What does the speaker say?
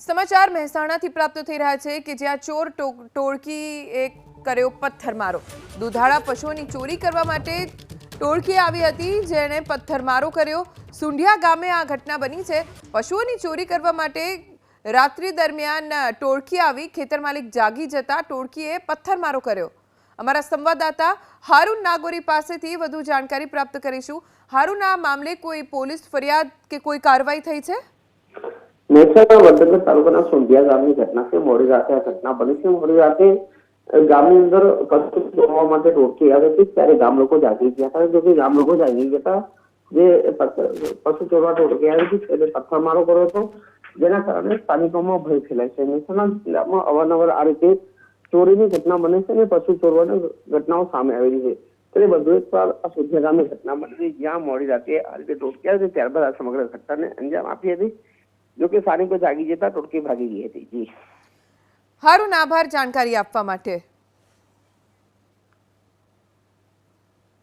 સમાચાર મહેસાણાથી પ્રાપ્ત થઈ રહ્યા છે કે જ્યાં ચોર ટોળકીએ કર્યો પથ્થરમારો। દુધાળા પશુઓની ચોરી કરવા માટે ટોળકી આવી હતી, જેણે પથ્થરમારો કર્યો। સુંઢિયા ગામે આ ઘટના બની છે। પશુઓની ચોરી કરવા માટે રાત્રિ દરમિયાન ટોળકી આવી, ખેતર માલિક જાગી જતા ટોળકીએ પથ્થરમારો કર્યો। અમારા સંવાદદાતા હારૂન નાગોરી પાસેથી વધુ જાણકારી પ્રાપ્ત કરીશું। હારૂન, આ મામલે કોઈ પોલીસ ફરિયાદ કે કોઈ કાર્યવાહી થઈ છે? મહેસાણા વડનગર તાલુકાના સોંઢિયા ગામની ઘટના છે। મોડી રાતે આ ઘટના બની છે। મોડી રાતે ગામની અંદર પશુ ચોરવા માટે ટોળકી આવી હતી, ત્યારે ગામ લોકો જાગી ગયા હતા। જો કે ગામ લોકો જાગી ગયા જે પશુ ચોરવા ટોળકી આવી હતી એટલે પથ્થરમારો કર્યો હતો, જેના કારણે સ્થાનિકોમાં ભય ફેલાય છે। મહેસાણા જિલ્લામાં અવારનવાર આ રીતે ચોરીની ઘટના બને છે અને પશુ ચોરવાની ઘટનાઓ સામે આવેલી છે। ત્યારે વધુ એક વાર આ સોંઢિયા ગામની ઘટના બની, જ્યાં મોડી રાતે આ રીતે ટોળકી આવી, ત્યારબાદ આ સમગ્ર ઘટનાને અંજામ આપી હતી। જો કે સ્થાનિકો જાગી જતા ટોળકી ભાગી ગઈ હતી। જી હારૂન, આભાર જાણકારી આપવા માટે।